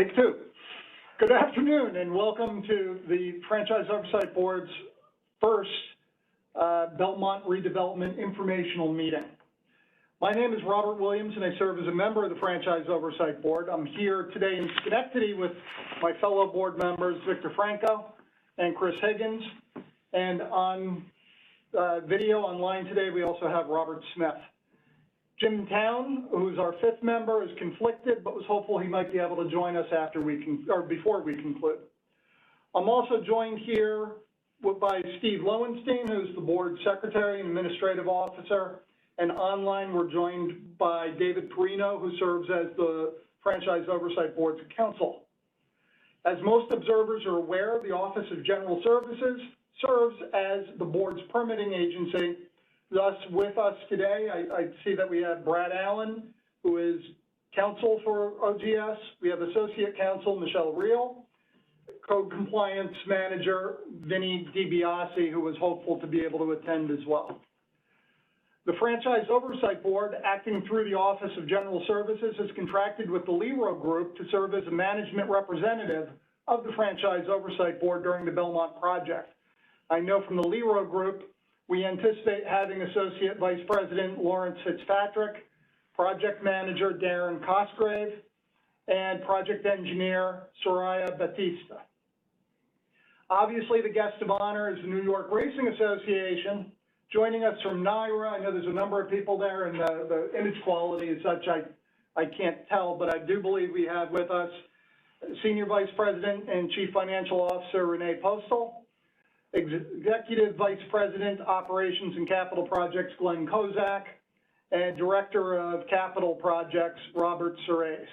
Take two. Good afternoon and welcome to the Franchise Oversight Board's first Belmont Redevelopment informational meeting. My name is Robert Williams and I serve as a member of the Franchise Oversight Board. I'm here today in Schenectady with my fellow board members, Victor Franco and Chris Higgins. And on video online today, we also have Robert Smith. Jim Town, who's our fifth member, is conflicted, but was hopeful he might be able to join us before we conclude. I'm also joined here by Steve Lowenstein, who's the board secretary and administrative officer. And online, we're joined by David Perino, who serves as the Franchise Oversight Board's counsel. As most observers are aware, the Office of General Services serves as the board's permitting agency. Thus, with us today, I see that we have Brad Allen, who is counsel for OGS. We have Associate Counsel Michelle Reel, Code Compliance Manager Vinny DiBiase, who was hopeful to be able to attend as well. The Franchise Oversight Board, acting through the Office of General Services, has contracted with the Lero Group to serve as a management representative of the Franchise Oversight Board during the Belmont project. I know from the Lero Group, we anticipate having Associate Vice President Lawrence Fitzpatrick, Project Manager Darren Cosgrave, and Project Engineer Soraya Batista. Obviously, the guest of honor is the New York Racing Association. Joining us from NYRA, I know there's a number of people there, and the image quality is such I can't tell, but I do believe we have with us Senior Vice President and Chief Financial Officer Renee Postal, Executive Vice President, Operations and Capital Projects, Glenn Kozak, and Director of Capital Projects, Robert Surace.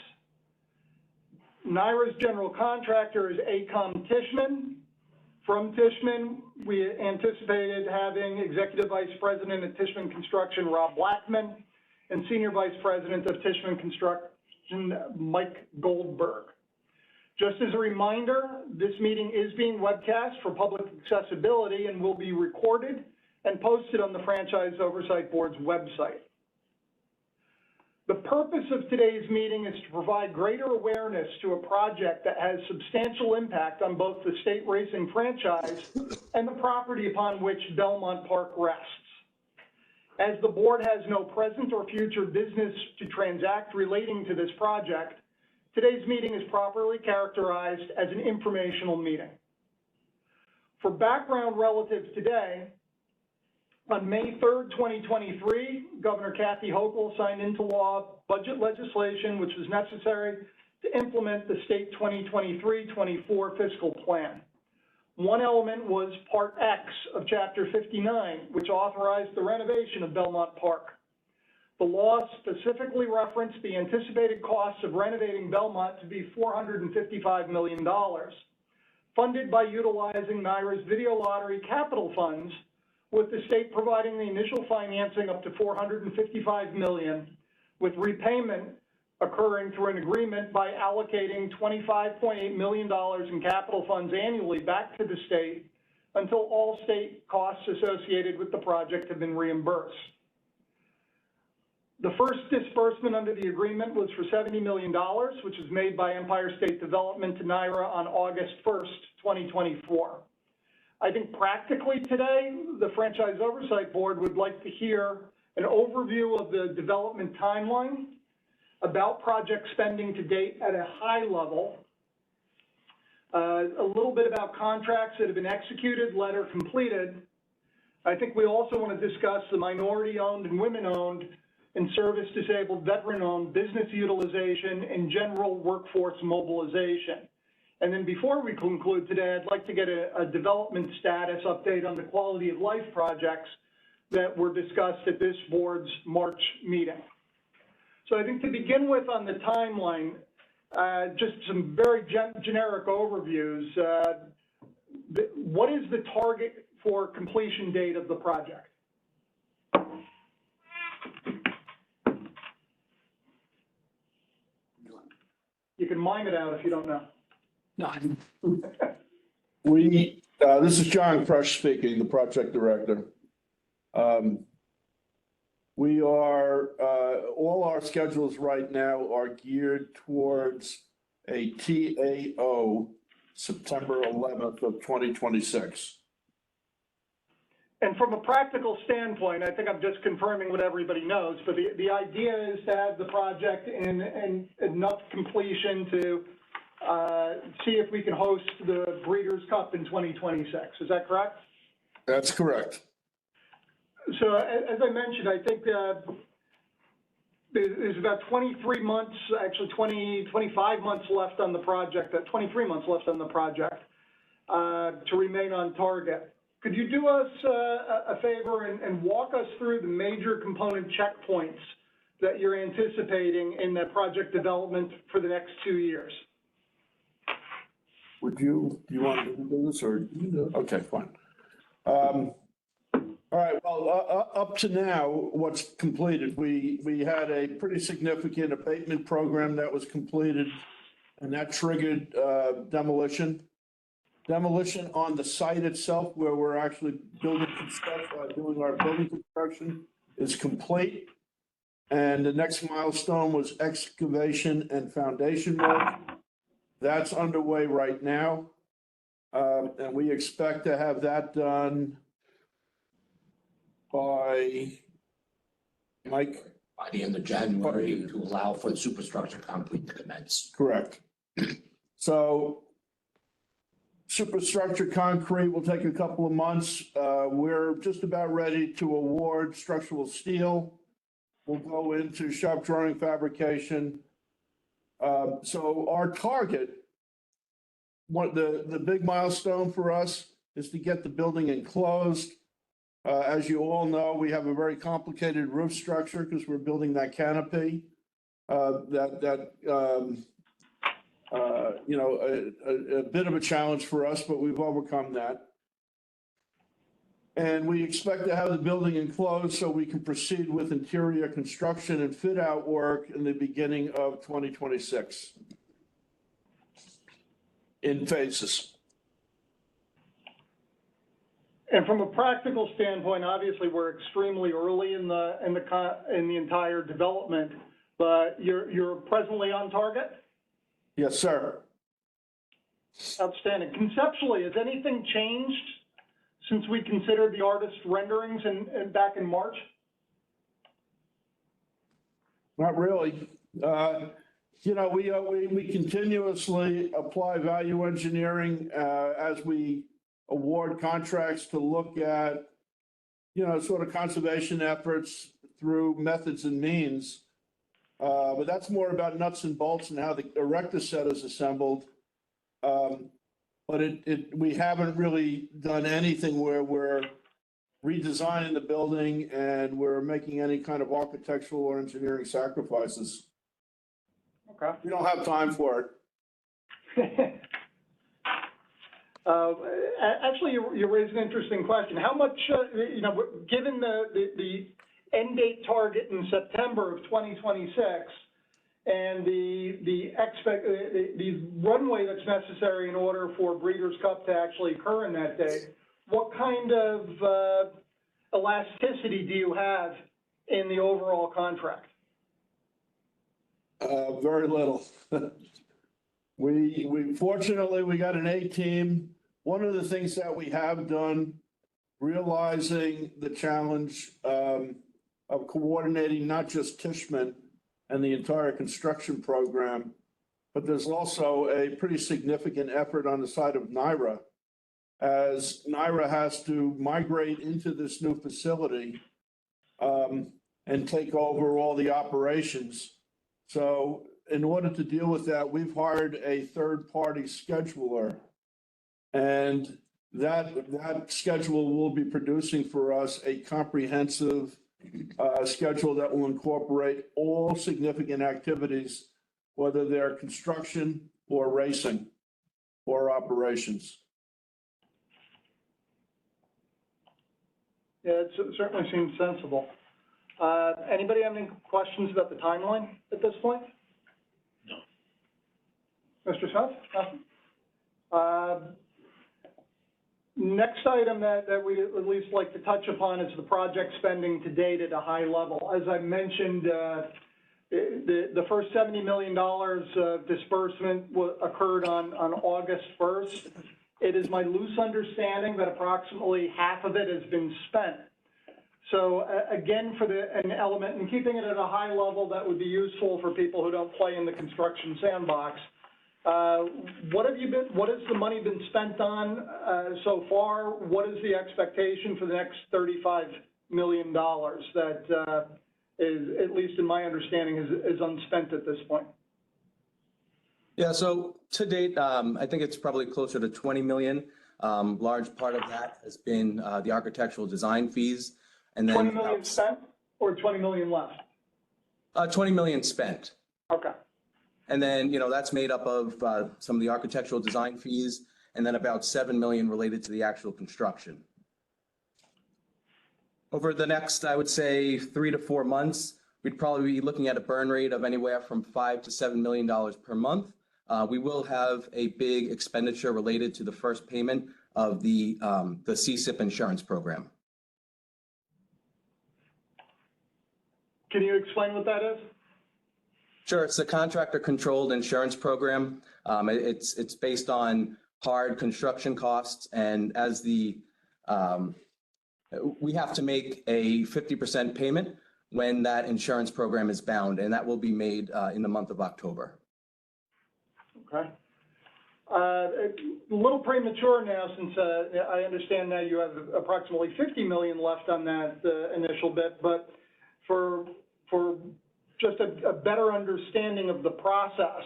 NYRA's general contractor is ACOM Tishman. From Tishman, we anticipated having Executive Vice President at Tishman Construction, Rob Blackman, and Senior Vice President of Tishman Construction, Mike Goldberg. Just as a reminder, this meeting is being webcast for public accessibility and will be recorded and posted on the Franchise Oversight Board's website. The purpose of today's meeting is to provide greater awareness to a project that has substantial impact on both the state racing franchise and the property upon which Belmont Park rests. As the board has no present or future business to transact relating to this project, today's meeting is properly characterized as an informational meeting. For background relative to today, on May 3rd, 2023, Governor Kathy Hochul signed into law budget legislation which was necessary to implement the state 2023-24 fiscal plan. One element was Part X of Chapter 59, which authorized the renovation of Belmont Park. The law specifically referenced the anticipated costs of renovating Belmont to be $455 million, funded by utilizing NYRA's video lottery capital funds, with the state providing the initial financing up to $455 million, with repayment occurring through an agreement by allocating $25.8 million in capital funds annually back to the state until all state costs associated with the project have been reimbursed. The first disbursement under the agreement was for $70 million, which was made by Empire State Development to NYRA on August 1st, 2024. I think practically today, the Franchise Oversight Board would like to hear an overview of the development timeline, about project spending to date at a high level, a little bit about contracts that have been executed, letter completed. I think we also want to discuss the minority-owned and women-owned and service-disabled veteran-owned business utilization and general workforce mobilization. And then before we conclude today, I'd like to get a development status update on the quality of life projects that were discussed at this board's March meeting. So I think to begin with on the timeline, just some very generic overviews. What is the target for completion date of the project? You can mime it out if you don't know. No. This is John Crush speaking, the project director. We are, all our schedules right now are geared towards a TAO September 11th of 2026. And from a practical standpoint, I think I'm just confirming what everybody knows, but the idea is to have the project in enough completion to see if we can host the Breeders' Cup in 2026. Is that correct? That's correct. So as I mentioned, I think there's about 23 months, actually 25 months left on the project, 23 months left on the project to remain on target. Could you do us a favor and walk us through the major component checkpoints that you're anticipating in the project development for the next 2 years? Do you want to do this or? Okay, fine. All right, well, up to now, what's completed, we had a pretty significant abatement program that was completed, and that triggered demolition. Demolition on the site itself, where we're actually doing our building construction, is complete. And the next milestone was excavation and foundation work. That's underway right now. And we expect to have that done by, Mike? By the end of January to allow for the superstructure concrete to commence. Correct. So superstructure concrete will take a couple of months. We're just about ready to award structural steel. We'll go into shop drawing fabrication. So our target, the big milestone for us is to get the building enclosed. As you all know, we have a very complicated roof structure because we're building that canopy. You know, a bit of a challenge for us, but we've overcome that. And we expect to have the building enclosed so we can proceed with interior construction and fit out work in the beginning of 2026 in phases. And from a practical standpoint, obviously we're extremely early in the entire development, but you're presently on target? Yes, sir. Outstanding. Conceptually, has anything changed since we considered the artist renderings back in March? Not really. You know, we continuously apply value engineering as we award contracts to look at, you know, sort of conservation efforts through methods and means. But that's more about nuts and bolts and how the erector set is assembled. But we haven't really done anything where we're redesigning the building and we're making any kind of architectural or engineering sacrifices. Okay. We don't have time for it. Actually, you raised an interesting question. How much, you know, given the end date target in September of 2026 and the runway that's necessary in order for Breeders' Cup to actually occur in that day, what kind of elasticity do you have in the overall contract? Very little. We fortunately, we got an A team. One of the things that we have done, realizing the challenge of coordinating not just Tishman and the entire construction program, but there's also a pretty significant effort on the side of NYRA, as NYRA has to migrate into this new facility and take over all the operations. So in order to deal with that, we've hired a third-party scheduler, and that schedule will be producing for us a comprehensive schedule that will incorporate all significant activities, whether they're construction or racing or operations. Yeah, it certainly seems sensible. Anybody have any questions about the timeline at this point? No. Mr. Smith? Nothing? Next item that we'd at least like to touch upon is the project spending to date at a high level. As I mentioned, The first $70 million of disbursement occurred on August 1st. It is my loose understanding that approximately half of it has been spent. So again, for an element, and keeping it at a high level that would be useful for people who don't play in the construction sandbox, what has the money been spent on so far? What is the expectation for the next $35 million that is, at least in my understanding, is unspent at this point? Yeah, so to date, I think it's probably closer to 20 million. Large part of that has been the architectural design fees. And then 20 million spent or 20 million left? 20 million spent. Okay. And then, that's made up of some of the architectural design fees and then about 7 million related to the actual construction. Over the next, I would say, 3 to 4 months, we'd probably be looking at a burn rate of anywhere from $5 to $7 million per month. We will have a big expenditure related to the first payment of the CSIP insurance program. Can you explain what that is? Sure, it's a contractor-controlled insurance program. It's based on hard construction costs, and as we have to make a 50% payment when that insurance program is bound, and that will be made in the month of October. Okay. A little premature now, since I understand now you have approximately 50 million left on that initial bit, but for just a better understanding of the process,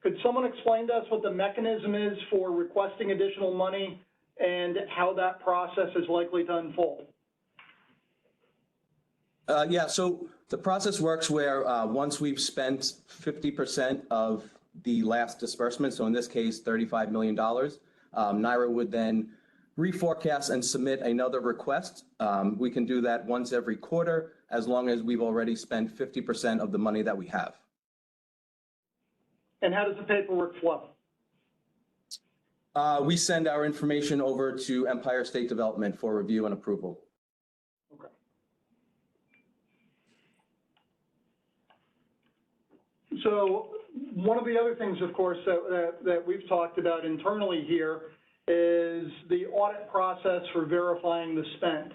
could someone explain to us what the mechanism is for requesting additional money and how that process is likely to unfold? Yeah, so the process works where once we've spent 50% of the last disbursement, so in this case, $35 million, NYRA would then reforecast and submit another request. We can do that once every quarter, as long as we've already spent 50% of the money that we have. And how does the paperwork flow? We send our information over to Empire State Development for review and approval. Okay. So one of the other things, of course, that we've talked about internally here is the audit process for verifying the spend.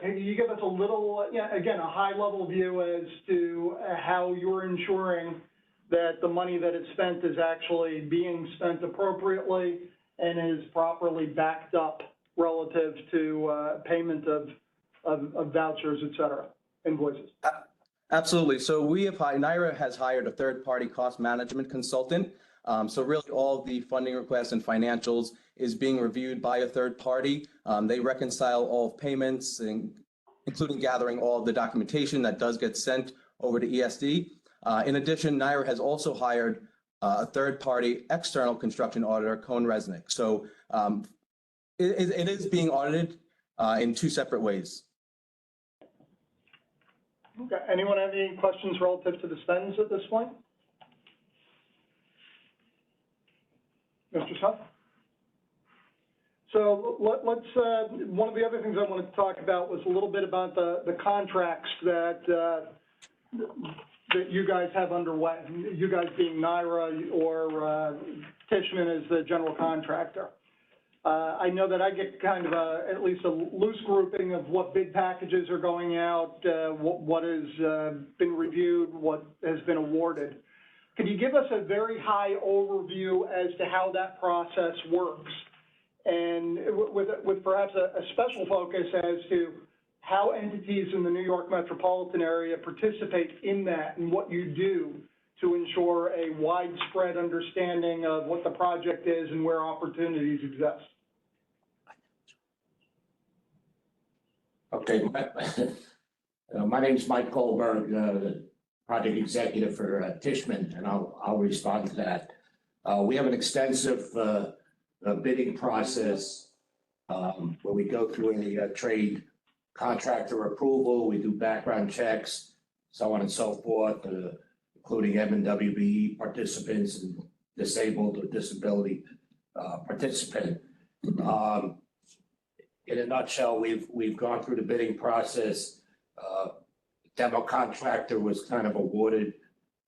Can you give us a little, again, a high-level view as to how you're ensuring that the money that is spent is actually being spent appropriately and is properly backed up relative to payment of vouchers, et cetera, invoices? Absolutely. So NYRA has hired a third-party cost management consultant. So really all the funding requests and financials is being reviewed by a third party. They reconcile all payments, including gathering all of the documentation that does get sent over to ESD. In addition, NYRA has also hired a third-party external construction auditor, Cohn Resnick. So it is being audited in two separate ways. Okay. Anyone have any questions relative to the spends at this point? Mr. Suff? So let's, one of the other things I wanted to talk about was a little bit about the contracts that you guys have underway, you guys being NYRA or Tishman as the general contractor. I know that I get kind of at least a loose grouping of what bid packages are going out, what has been reviewed, what has been awarded. Could you give us a very high overview as to how that process works? And with perhaps a special focus as to how entities in the New York metropolitan area participate in that and what you do to ensure a widespread understanding of what the project is and where opportunities exist. Okay, my name is Mike Goldberg, the project executive for Tishman, and I'll respond to that. We have an extensive bidding process where we go through a trade contractor approval, we do background checks, so on and so forth, including MWBE participants and disabled or disability participant. In a nutshell, we've gone through the bidding process. demo contractor was kind of awarded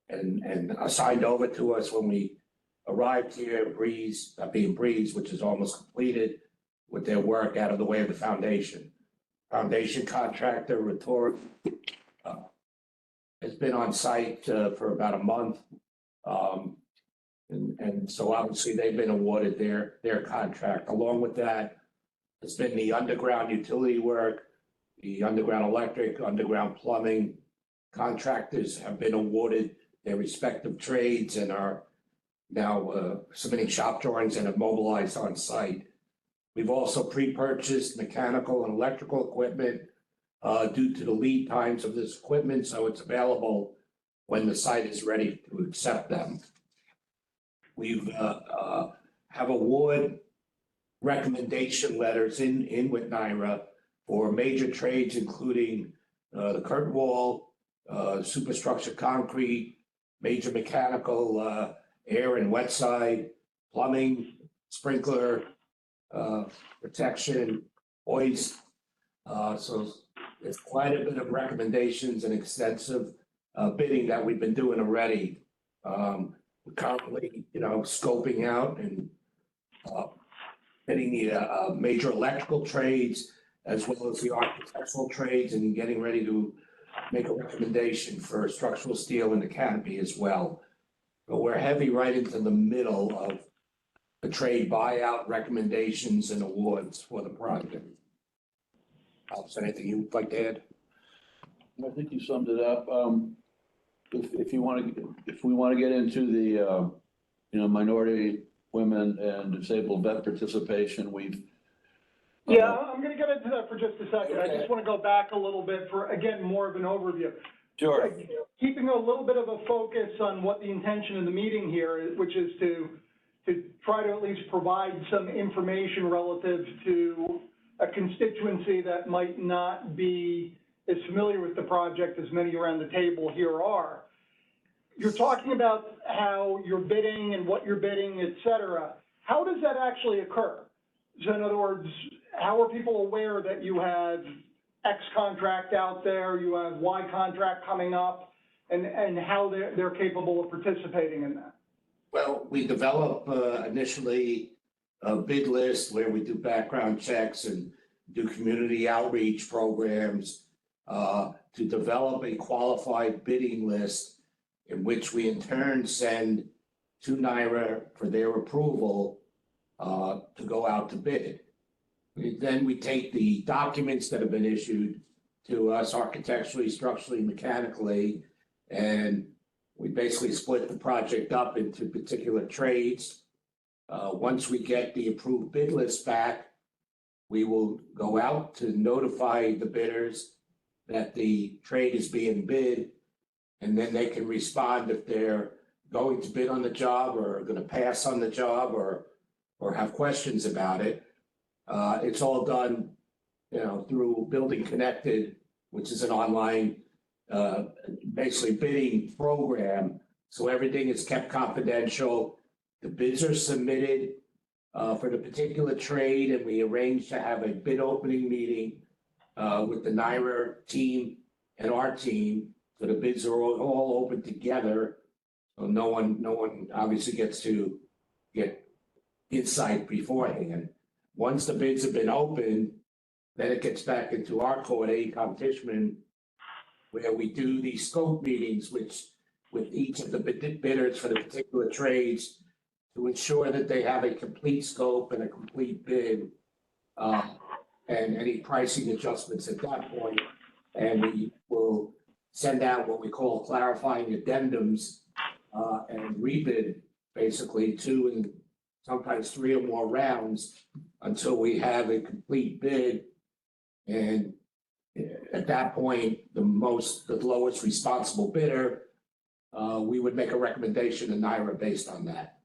and assigned over to us when we arrived here, Breeze, being Breeze, which is almost completed with their work out of the way of the foundation. Foundation contractor, Rhetoric, has been on site for about a month. And so obviously they've been awarded their contract. Along with that, it's been the underground utility work, the underground electric, underground plumbing. Contractors have been awarded their respective trades and are now submitting shop drawings and have mobilized on site. We've also pre-purchased mechanical and electrical equipment due to the lead times of this equipment, so it's available when the site is ready to accept them. We've have award recommendation letters in with NYRA for major trades, including the curtain wall, superstructure concrete, major mechanical, air and wet side, plumbing, sprinkler, protection, hoist. So there's quite a bit of recommendations and extensive bidding that we've been doing already. We're currently, scoping out and bidding the major electrical trades as well as the architectural trades and getting ready to make a recommendation for structural steel and the canopy as well. But we're heavy right into the middle of the trade buyout recommendations and awards for the project. Alex, anything you'd like to add? I think you summed it up. If we want to get into the, minority, women and disabled vet participation, we've. Yeah, I'm going to get into that for just a second. I just want to go back a little bit for, again, more of an overview. Sure. Keeping a little bit of a focus on what the intention of the meeting here is, which is to try to at least provide some information relative to a constituency that might not be as familiar with the project as many around the table here are. You're talking about how you're bidding and what you're bidding, et cetera. How does that actually occur? So in other words, how are people aware that you have X contract out there, you have Y contract coming up, and how they're capable of participating in that? Well, we develop initially a bid list where we do background checks and do community outreach programs to develop a qualified bidding list in which we in turn send to NYRA for their approval to go out to bid. Then we take the documents that have been issued to us architecturally, structurally, mechanically, and we basically split the project up into particular trades. Once we get the approved bid list back, we will go out to notify the bidders that the trade is being bid, and then they can respond if they're going to bid on the job or going to pass on the job or have questions about it. It's all done, through Building Connected, which is an online, basically bidding program. So everything is kept confidential. The bids are submitted for the particular trade, and we arrange to have a bid opening meeting with the NYRA team and our team. So the bids are all open together. So no one obviously gets to get insight beforehand. Once the bids have been opened, then it gets back into our court, AECOM Tishman, where we do these scope meetings, which with each of the bidders for the particular trades to ensure that they have a complete scope and a complete bid, and any pricing adjustments at that point. And we will send out what we call clarifying addendums and rebid basically 2 and sometimes 3 or more rounds until we have a complete bid. And at that point, the lowest responsible bidder, we would make a recommendation to NYRA based on that.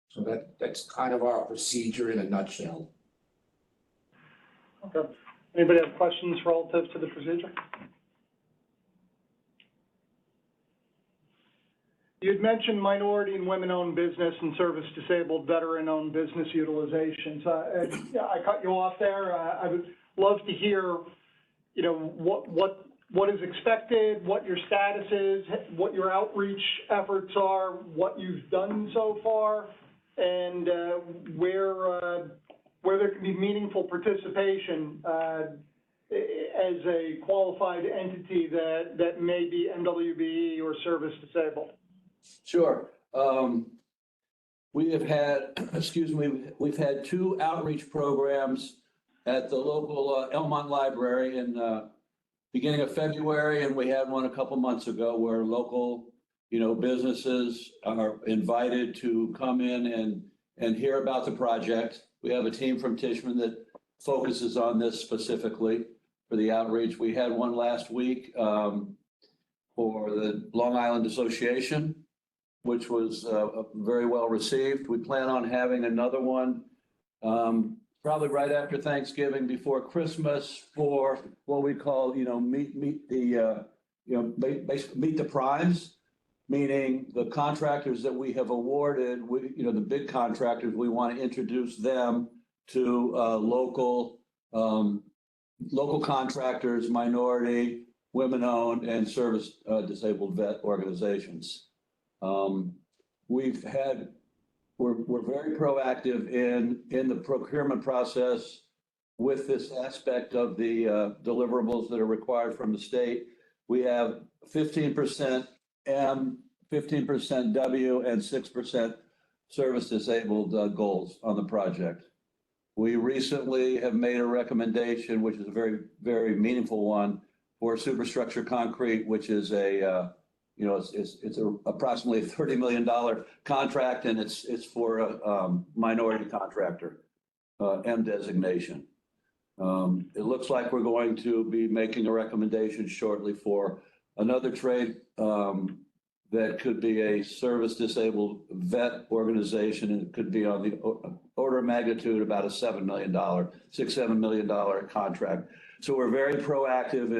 So that's kind of our procedure in a nutshell. Okay. Anybody have questions relative to the procedure? You'd mentioned minority and women-owned business and service-disabled veteran-owned business utilization. So I cut you off there. I would love to hear, what what is expected, what your status is, what your outreach efforts are, what you've done so far, and where there can be meaningful participation as a qualified entity that may be MWBE or service disabled? Sure. We have had, we've had 2 outreach programs at the local Elmont Library in beginning of February, and we had one a couple months ago where local, businesses are invited to come in and hear about the project. We have a team from Tishman that focuses on this specifically for the outreach. We had one last week for the Long Island Association, which was very well received. We plan on having another one probably right after Thanksgiving, before Christmas, for what we call, meet the primes, meaning the contractors that we have awarded, the big contractors, we want to introduce them to local contractors, minority, women-owned, and service disabled vet organizations. We're very proactive in the procurement process with this aspect of the deliverables that are required from the state. We have 15% M, 15% W, and 6% service disabled goals on the project. We recently have made a recommendation, which is a very, very meaningful one, for superstructure concrete, which is it's approximately a $30 million contract, and it's for a minority contractor, M designation. It looks like we're going to be making a recommendation shortly for another trade that could be a service disabled vet organization, and it could be on the order of magnitude about a $7 million contract. So we're very proactive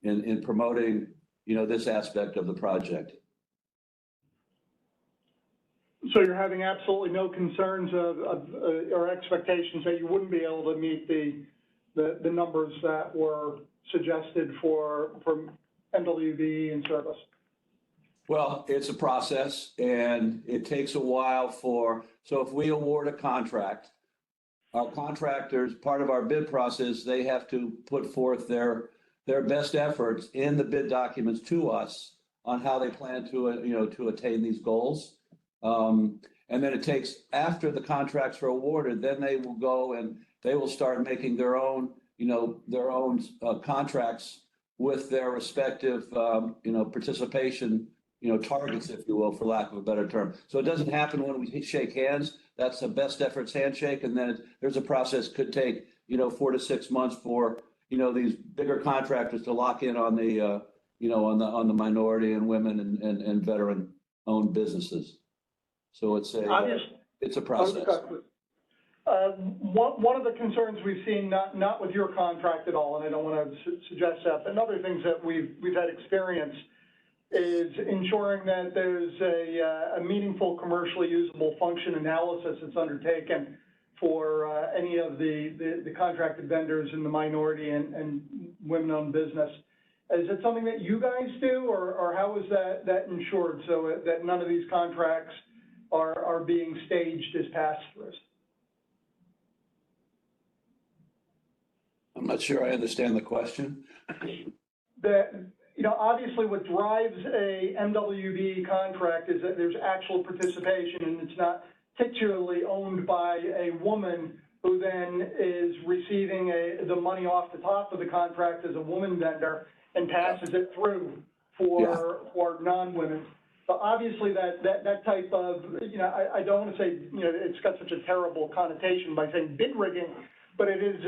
in promoting this aspect of the project. So you're having absolutely no concerns or expectations that you wouldn't be able to meet the numbers that were suggested for MWBE and service? Well, it's a process, and it takes a while so if we award a contract, our contractors, part of our bid process, they have to put forth their best efforts in the bid documents to us on how they plan to attain these goals. And then it takes, after the contracts are awarded, then they will go and they will start making their own contracts with their respective, participation, targets, if you will, for lack of a better term. So it doesn't happen when we shake hands. That's the best efforts handshake. And then there's a process, could take, 4 to 6 months for, these bigger contractors to lock in on the, on the minority and women and veteran owned businesses. So it's a process. One of the concerns we've seen, not with your contract at all, and I don't want to suggest that, but other things that we've had experience is ensuring that there's a meaningful commercially usable function analysis that's undertaken for any of the contracted vendors in the minority and women-owned business. Is it something that you guys do, or how is that ensured so that none of these contracts are being staged as pass-throughs? I'm not sure I understand the question. Obviously what drives a MWBE contract is that there's actual participation, and it's not titularly owned by a woman who then is receiving the money off the top of the contract as a woman vendor and passes it through for non-women. So obviously that type of, I don't want to say, it's got such a terrible connotation by saying bid rigging, but it is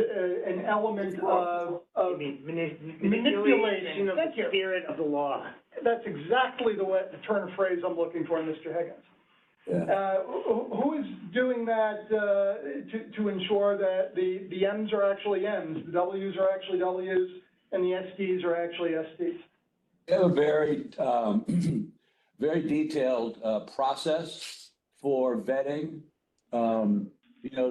an element of manipulation of the spirit of the law. That's exactly the turn of phrase I'm looking for, Mr. Higgins. Yeah. Who is doing that to ensure that the M's are actually M's, the W's are actually W's, and the SDs are actually SDs? We have a very, very detailed process for vetting,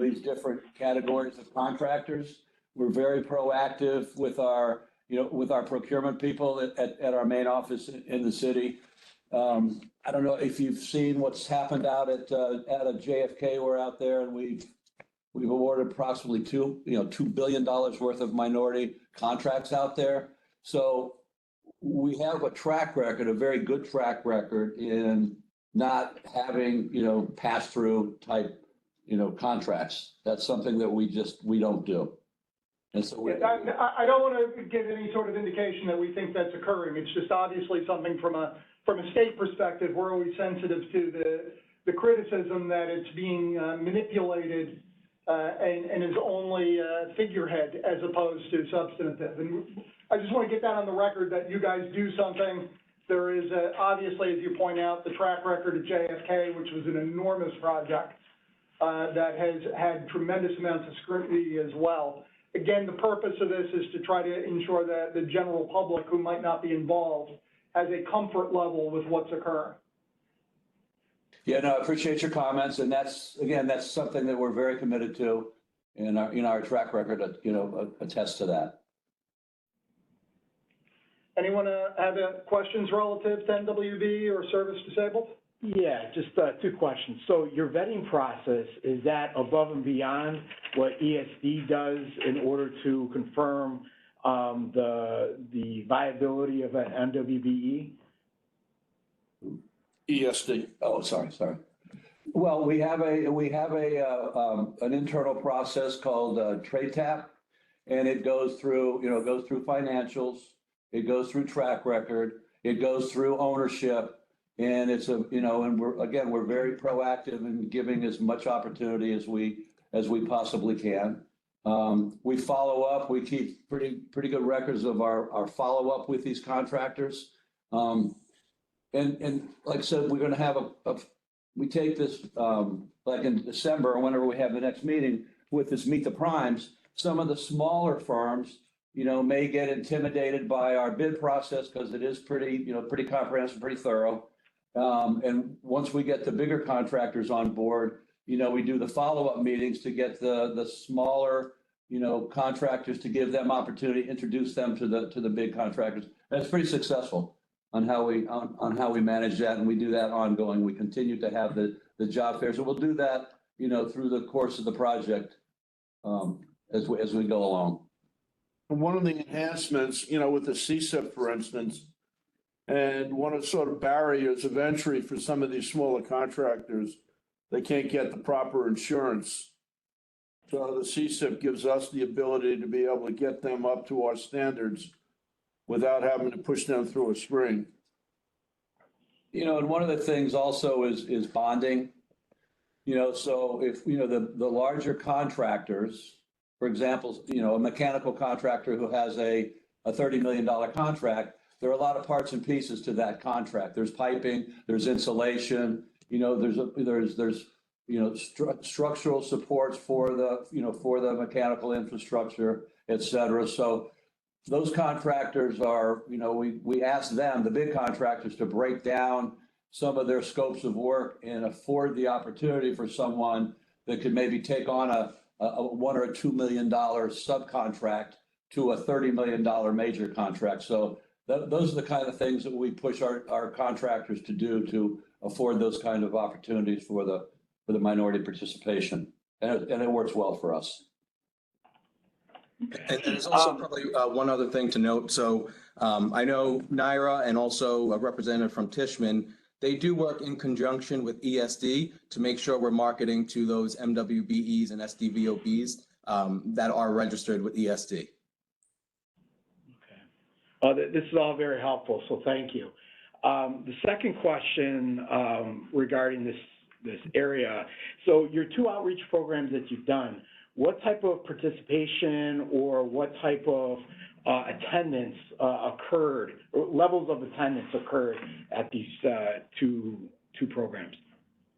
these different categories of contractors. We're very proactive with our with our procurement people at our main office in the city. I don't know if you've seen what's happened out at a JFK. We're out there and we've awarded approximately $2 billion worth of minority contracts out there. So we have a track record, a very good track record in not having, pass-through type, contracts. That's something that we don't do. And so I don't want to give any sort of indication that we think that's occurring. It's just obviously something from a state perspective, we're always sensitive to the criticism that it's being manipulated and is only a figurehead as opposed to substantive. And I just want to get that on the record that you guys do something. There is obviously, as you point out, the track record at JFK, which was an enormous project that has had tremendous amounts of scrutiny as well. Again, the purpose of this is to try to ensure that the general public who might not be involved has a comfort level with what's occurring. Yeah, no, I appreciate your comments. And that's something that we're very committed to, and our track record, attests to that. Anyone have questions relative to MWBE or service disabled? Yeah, just two questions. So your vetting process, is that above and beyond what ESD does in order to confirm the viability of an MWBE? ESD. Oh, sorry. Well, we have an internal process called Trade Tap, and it goes through financials, it goes through track record, it goes through ownership. And it's and we're very proactive in giving as much opportunity as we possibly can. We follow up. We keep pretty good records of our follow up with these contractors. And like I said, we're going to have we take this like in December or whenever we have the next meeting with this Meet the Primes. Some of the smaller firms, may get intimidated by our bid process because it is pretty comprehensive, pretty thorough. And once we get the bigger contractors on board, we do the follow-up meetings to get the smaller, contractors, to give them opportunity, introduce them to the big contractors. And it's pretty successful on how we manage that, and we do that ongoing. We continue to have the job fairs, and we'll do that, through the course of the project as we go along. And one of the enhancements, with the CSIP, for instance, and one of the sort of barriers of entry for some of these smaller contractors, they can't get the proper insurance. So the CSIP gives us the ability to be able to get them up to our standards without having to push them through a screen. And one of the things also is bonding. So if, the larger contractors, for example, a mechanical contractor who has a $30 million contract, there are a lot of parts and pieces to that contract. There's piping, there's insulation, there's structural supports for the mechanical infrastructure, et cetera. So those contractors are, we ask them, the big contractors, to break down some of their scopes of work and afford the opportunity for someone that could maybe take on a $1 or $2 million subcontract to a $30 million major contract. So those are the kind of things that we push our contractors to do, to afford those kind of opportunities for the minority participation. And it works well for us. And there's also probably one other thing to note. So I know Naira and also a representative from Tishman, they do work in conjunction with ESD to make sure we're marketing to those MWBEs and SDVOBs that are registered with ESD. This is all very helpful, so thank you. The second question regarding this area, so your two outreach programs that you've done, what type of participation or what type of attendance occurred, or levels of attendance occurred at these two programs?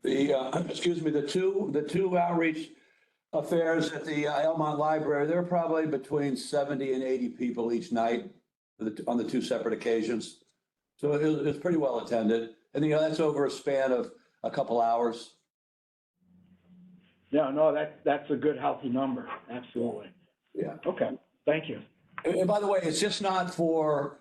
The two outreach affairs at the Belmont Library, there are probably between 70 and 80 people each night on the two separate occasions. So it was pretty well attended. And that's over a span of a couple hours. No, that's a good, healthy number. Absolutely. Yeah. Okay, thank you. And by the way, it's just not for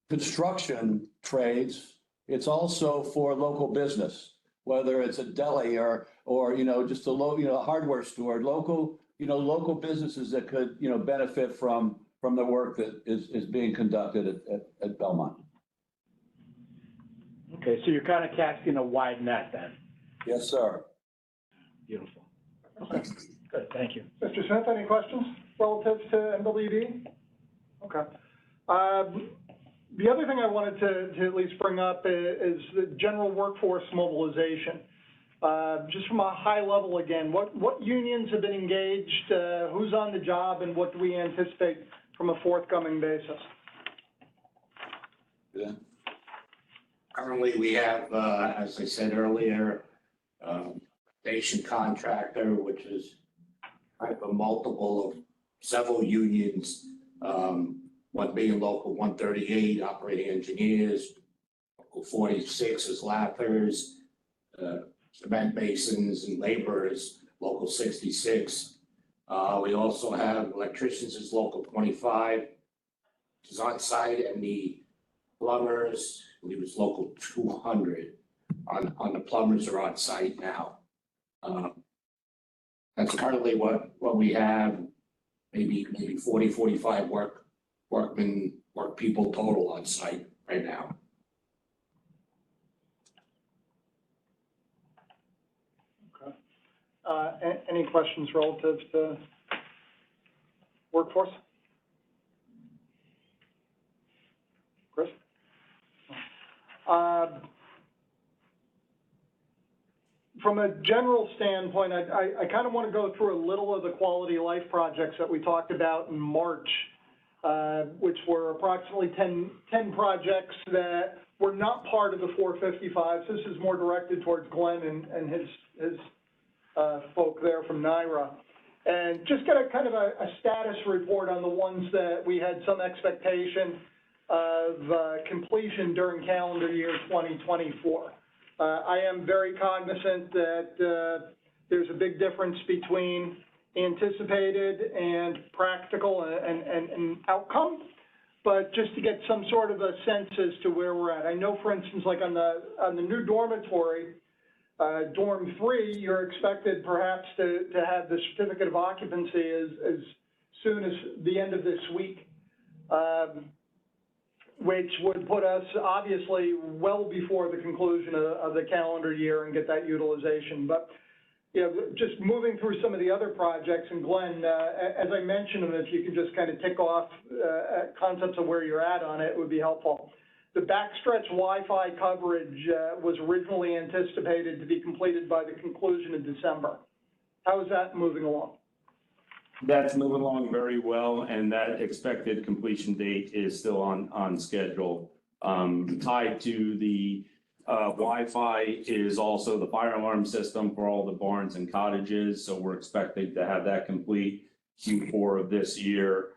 construction trades. It's also for local business, whether it's a deli or, just a hardware store, local businesses that could, benefit from the work that is being conducted at Belmont. Okay, so you're kind of casting a wide net then? Yes, sir. Beautiful. Okay, good, thank you. Mr. Smith, any questions relative to MWBE? Okay. The other thing I wanted to at least bring up is the general workforce mobilization. Just from a high level again, what unions have been engaged, who's on the job, and what do we anticipate from a forthcoming basis? Yeah. Currently, we have, as I said earlier, station contractor, which is kind of a multiple of several unions, one being local 138, operating engineers, local 46 is lappers, cement masons and laborers, local 66. We also have electricians is local 25, which is on site, and the plumbers, I believe it's local 200 on the plumbers are on site now. That's currently what we have, maybe 40, 45 work people total on site right now. Okay. Any questions relative to workforce? Chris? From a general standpoint, I kind of want to go through a little of the quality of life projects that we talked about in March, which were approximately 10 projects that were not part of the 455. So this is more directed towards Glenn and his folk there from NYRA. And just get a kind of a status report on the ones that we had some expectation of completion during calendar year 2024. I am very cognizant that there's a big difference between anticipated and practical and outcome, but just to get some sort of a sense as to where we're at. I know, for instance, like on the new dormitory, dorm 3, you're expected perhaps to have the certificate of occupancy as soon as the end of this week, which would put us obviously well before the conclusion of the calendar year and get that utilization. But just moving through some of the other projects, and Glenn, as I mentioned them, if you could just kind of tick off concepts of where you're at on it, would be helpful. The backstretch Wi-Fi coverage was originally anticipated to be completed by the conclusion of December. How is that moving along? That's moving along very well, and that expected completion date is still on schedule. Tied to the Wi-Fi is also the fire alarm system for all the barns and cottages, so we're expecting to have that complete Q4 of this year.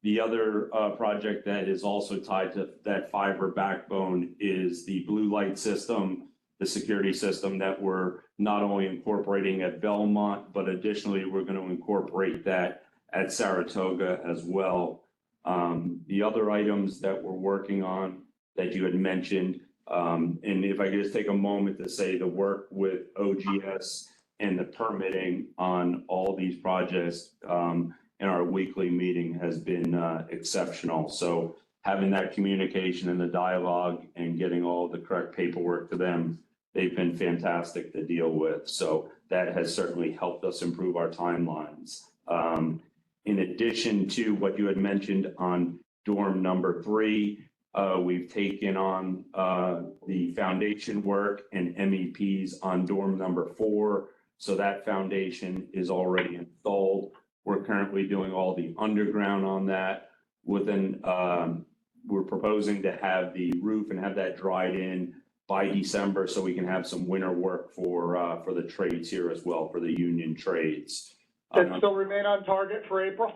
The other project that is also tied to that fiber backbone is the blue light system, the security system that we're not only incorporating at Belmont, but additionally, we're going to incorporate that at Saratoga as well. The other items that we're working on that you had mentioned, and if I could just take a moment to say the work with OGS and the permitting on all these projects in our weekly meeting has been exceptional. So having that communication and the dialogue and getting all the correct paperwork to them, they've been fantastic to deal with. So that has certainly helped us improve our timelines. In addition to what you had mentioned on dorm number 3, we've taken on the foundation work and MEPs on dorm number 4. So that foundation is already installed. We're currently doing all the underground on that. We're proposing to have the roof and have that dried in by December so we can have some winter work for the trades here as well, for the union trades. Does it still remain on target for April?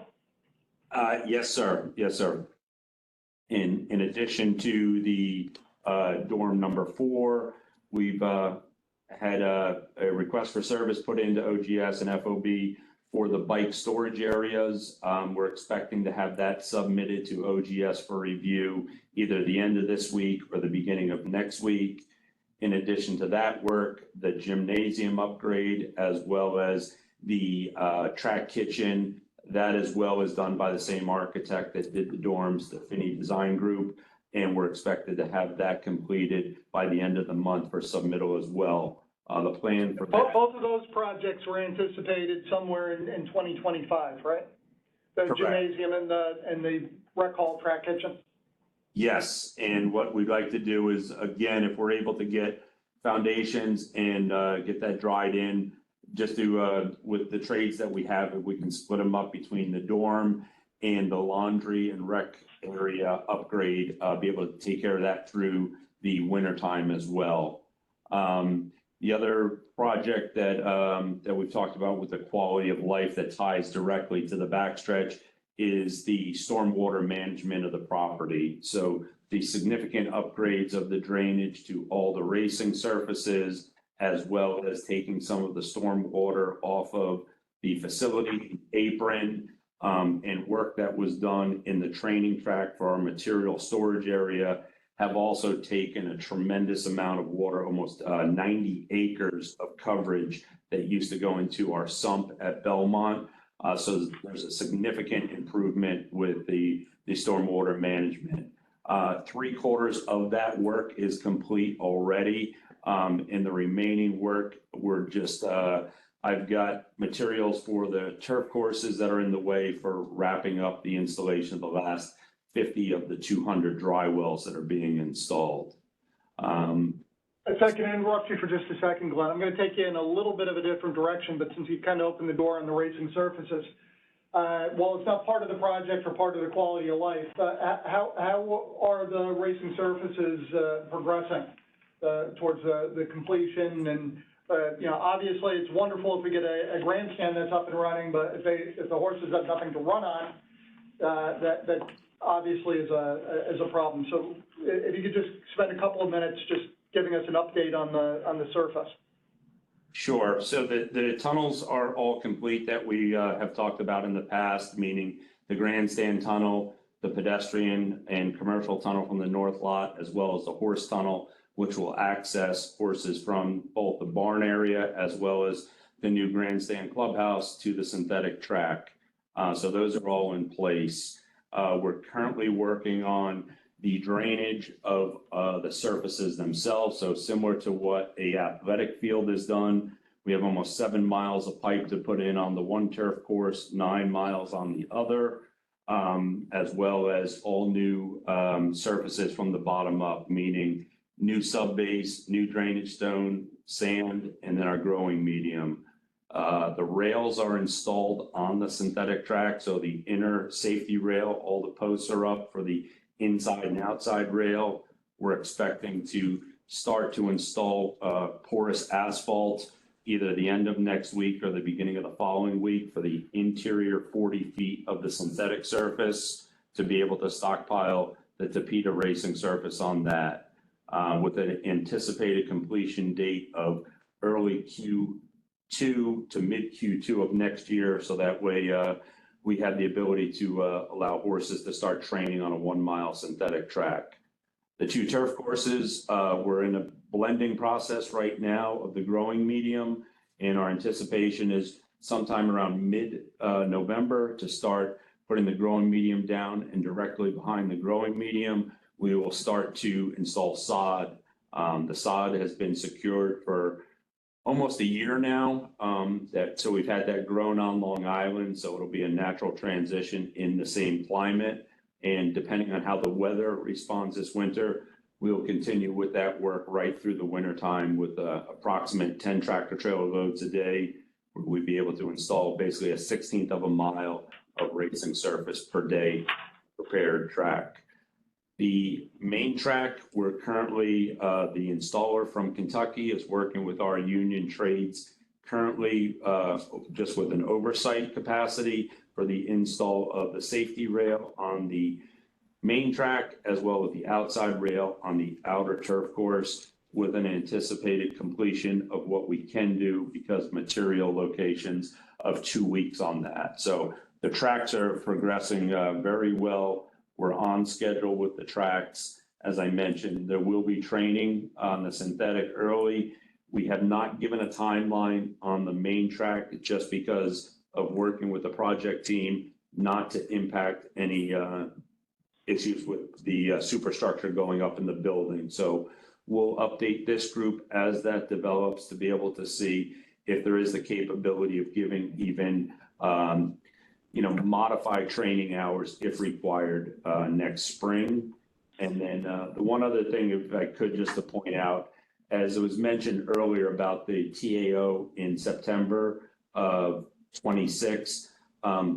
Yes, sir. Yes, sir. In addition to the dorm number 4, we've had a request for service put into OGS and FOB for the bike storage areas. We're expecting to have that submitted to OGS for review either the end of this week or the beginning of next week. In addition to that work, the gymnasium upgrade, as well as the track kitchen, that as well is done by the same architect that did the dorms, the Finney Design Group, and we're expected to have that completed by the end of the month for submittal as well. The plan for that. Both of those projects were anticipated somewhere in 2025, right? The Correct. gymnasium and the rec hall track kitchen? Yes, and what we'd like to do is, again, if we're able to get foundations and get that dried in, just to, with the trades that we have, if we can split them up between the dorm and the laundry and rec area upgrade, be able to take care of that through the winter time as well. The other project that we've talked about with the quality of life that ties directly to the backstretch is the stormwater management of the property. So the significant upgrades of the drainage to all the racing surfaces, as well as taking some of the stormwater off of the facility apron, and work that was done in the training track for our material storage area, have also taken a tremendous amount of water, almost 90 acres of coverage that used to go into our sump at Belmont. So there's a significant improvement with the stormwater management. 3/4 of that work is complete already. In the remaining work, we're just, I've got materials for the turf courses that are in the way for wrapping up the installation of the last 50 of the 200 dry wells that are being installed. If I can interrupt you for just a second, Glenn, I'm going to take you in a little bit of a different direction, but since you've kind of opened the door on the racing surfaces, while it's not part of the project or part of the quality of life, how are the racing surfaces progressing towards the completion? And you know, obviously it's wonderful if we get a grandstand that's up and running, but if the horses have nothing to run on, that obviously is a problem. So if you could just spend a couple of minutes just giving us an update on the surface. Sure. So the tunnels are all complete that we have talked about in the past, meaning the grandstand tunnel, the pedestrian and commercial tunnel from the north lot, as well as the horse tunnel, which will access horses from both the barn area as well as the new grandstand clubhouse to the synthetic track. So those are all in place. We're currently working on the drainage of the surfaces themselves. So similar to what a athletic field has done, we have almost 7 miles of pipe to put in on the one turf course, 9 miles on the other, as well as all new surfaces from the bottom up, meaning new sub base, new drainage stone, sand, and then our growing medium. The rails are installed on the synthetic track. So the inner safety rail, all the posts are up for the inside and outside rail. We're expecting to start to install porous asphalt either the end of next week or the beginning of the following week for the interior 40 feet of the synthetic surface to be able to stockpile the Tapeta racing surface on that, with an anticipated completion date of early Q2 to mid Q2 of next year. So that way we have the ability to allow horses to start training on a 1 mile synthetic track. The 2 turf courses, we're in a blending process right now of the growing medium, and our anticipation is sometime around mid-November to start putting the growing medium down, and directly behind the growing medium, we will start to install sod. The sod has been secured for almost a year now. So we've had that grown on Long Island, so it'll be a natural transition in the same climate. And depending on how the weather responds this winter, we will continue with that work right through the winter time with approximate 10 tractor trailer loads a day. We'd be able to install basically a 1/16 of a mile of racing surface per day prepared track. The main track, we're currently, the installer from Kentucky is working with our union trades currently just with an oversight capacity for the install of the safety rail on the main track, as well as the outside rail on the outer turf course. with an anticipated completion of what we can do because material locations of 2 weeks on that. So the tracks are progressing very well. We're on schedule with the tracks. As I mentioned, there will be training on the synthetic early. We have not given a timeline on the main track just because of working with the project team not to impact any issues with the superstructure going up in the building. So we'll update this group as that develops to be able to see if there is the capability of giving even, modified training hours if required next spring. And then the one other thing, if I could just to point out, as it was mentioned earlier about the TAO in September of 26,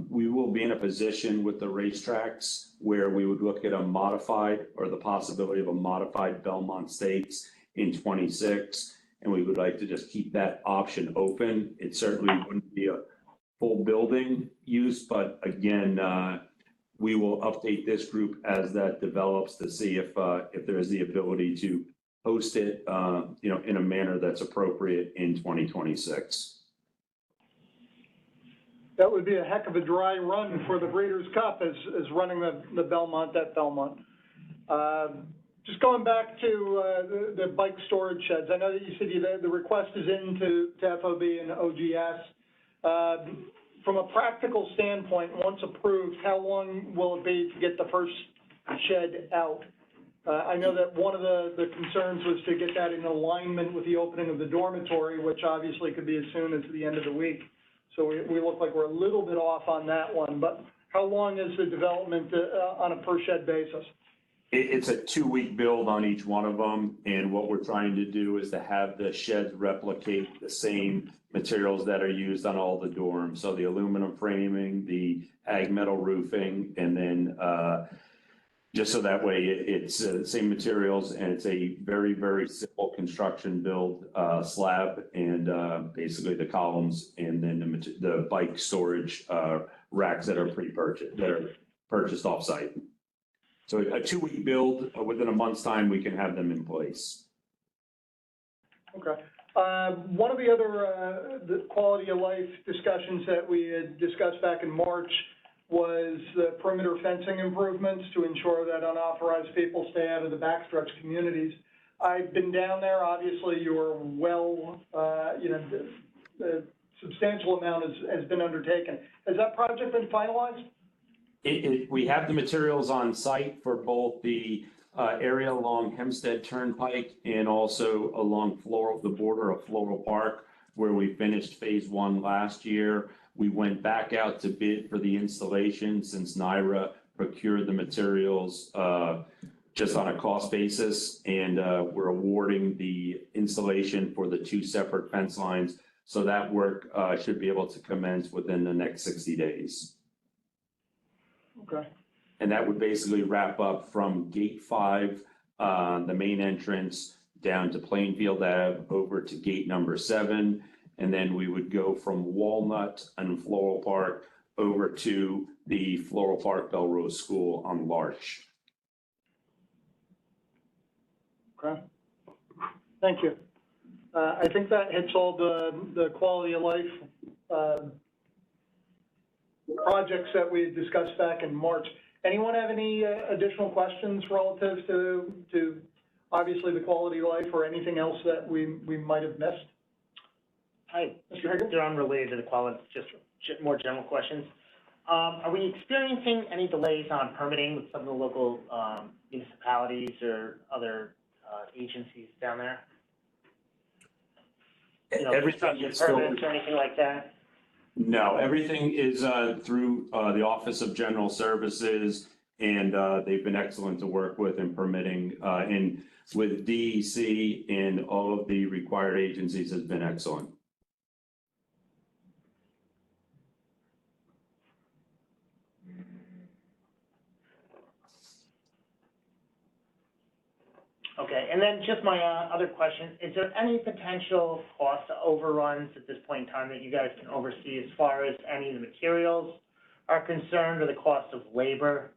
we will be in a position with the racetracks where we would look at a modified or the possibility of a modified Belmont Stakes in 26. And we would like to just keep that option open. It certainly wouldn't be a full building use, but again, we will update this group as that develops to see if there is the ability to host it, in a manner that's appropriate in 2026. That would be a heck of a dry run for the Breeders' Cup as running the Belmont at Belmont. Just going back to the bike storage sheds, I know that you said the request is into FOB and OGS. From a practical standpoint, once approved, how long will it be to get the first shed out? I know that one of the concerns was to get that in alignment with the opening of the dormitory, which obviously could be as soon as the end of the week. So we look like we're a little bit off on that one, but how long is the development on a per shed basis? It's a 2-week build on each one of them. And what we're trying to do is to have the sheds replicate the same materials that are used on all the dorms. So the aluminum framing, the ag metal roofing, and then just so that way it's the same materials and it's a very, very simple construction build, slab and basically the columns and then the bike storage racks that are pre-purchased, that are purchased off-site. So a 2-week build, within a month's time, we can have them in place. Okay. One of the other the quality of life discussions that we had discussed back in March was the perimeter fencing improvements to ensure that unauthorized people stay out of the backstretch communities. I've been down there. Obviously, you're well, the substantial amount has been undertaken. Has that project been finalized? We have the materials on site for both the area along Hempstead Turnpike and also along the border of Floral Park, where we finished phase 1 last year. We went back out to bid for the installation since NYRA procured the materials just on a cost basis. And we're awarding the installation for the 2 separate fence lines. So that work should be able to commence within the next 60 days. Okay. And that would basically wrap up from gate 5, the main entrance, down to Plainfield Ave, over to gate number 7. And then we would go from Walnut and Floral Park over to the Floral Park Belrose School on Larch. Okay. Thank you. I think that hits all the quality of life projects that we had discussed back in March. Anyone have any additional questions relative to obviously the quality of life or anything else that we might have missed? Hi, Mr. Hager? they're unrelated to the quality, just more general questions. Are we experiencing any delays on permitting with some of the local municipalities or other agencies down there? Everything is still, permits or anything like that? no, everything is through the Office of General Services, and they've been excellent to work with in permitting, and with DEC and all of the required agencies has been excellent. Okay, and then just my other question, is there any potential cost overruns at this point in time that you guys can oversee as far as any of the materials are concerned or the cost of labor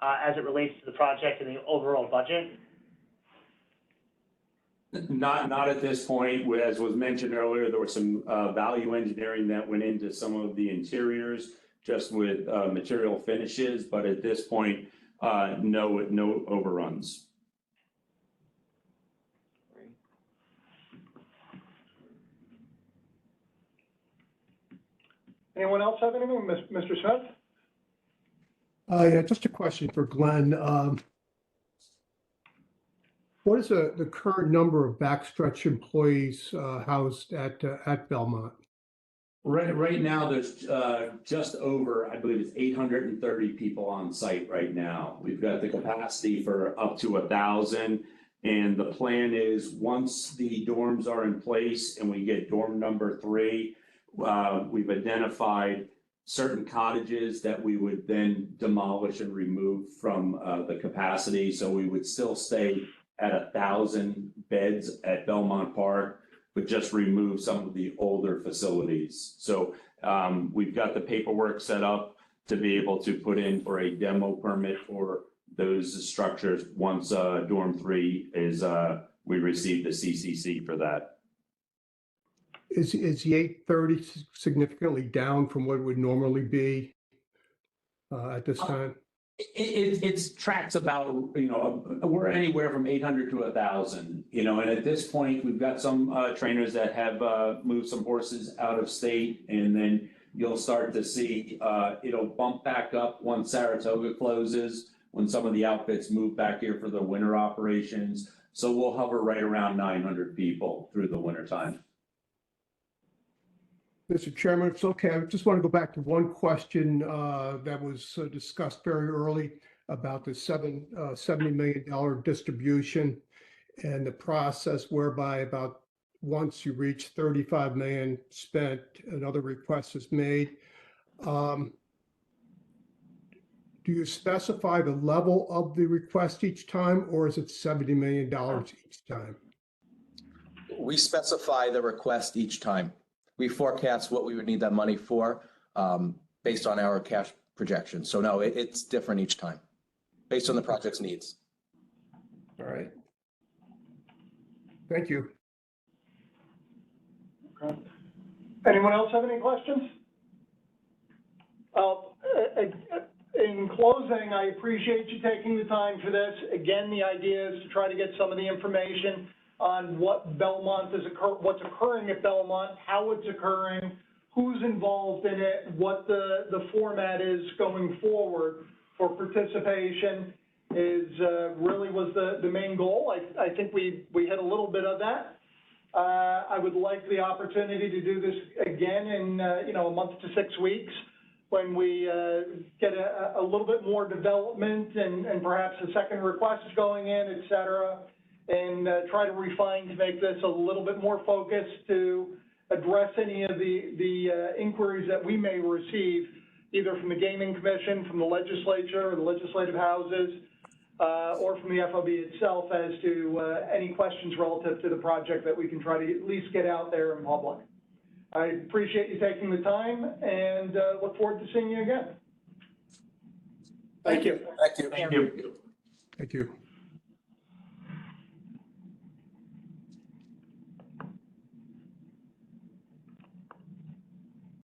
as it relates to the project and the overall budget? Not at this point. As was mentioned earlier, there was some value engineering that went into some of the interiors just with material finishes, but at this point, no overruns. Anyone else have anything? Mr. Smith? Yeah, just a question for Glenn. What is the current number of backstretch employees housed at Belmont? Right now, there's just over, I believe it's 830 people on site right now. We've got the capacity for up to 1,000. And the plan is, once the dorms are in place and we get dorm number 3, we've identified certain cottages that we would then demolish and remove from the capacity. So we would still stay at 1,000 beds at Belmont Park, but just remove some of the older facilities. So we've got the paperwork set up to be able to put in for a demo permit for those structures once dorm 3 is, we receive the CCC for that. Is the 830 significantly down from what it would normally be at this time? It's tracks about, we're anywhere from 800 to 1,000, and at this point, we've got some trainers that have moved some horses out of state, and then you'll start to see it'll bump back up once Saratoga closes, when some of the outfits move back here for the winter operations. So we'll hover right around 900 people through the winter time. Mr. Chairman, if it's okay, I just want to go back to one question that was discussed very early about the $70 million distribution and the process whereby about once you reach 35 million spent, another request is made. Do you specify the level of the request each time, or is it $70 million each time? We specify the request each time. We forecast what we would need that money for based on our cash projections. So no, it's different each time based on the project's needs. All right. Thank you. Okay. Anyone else have any questions? In closing, I appreciate you taking the time for this. Again, the idea is to try to get some of the information on what Belmont what's occurring at Belmont, how it's occurring, who's involved in it, what the format is going forward for participation is really was the main goal. I think we hit a little bit of that. I would like the opportunity to do this again in a month to 6 weeks when we get a little bit more development and perhaps a second request going in, et cetera, and try to refine to make this a little bit more focused to address any of the inquiries that we may receive, either from the Gaming Commission, from the legislature or the legislative houses, or from the FOB itself as to any questions relative to the project that we can try to at least get out there in public. I appreciate you taking the time and look forward to seeing you again. Thank you. Thank you. Thank you.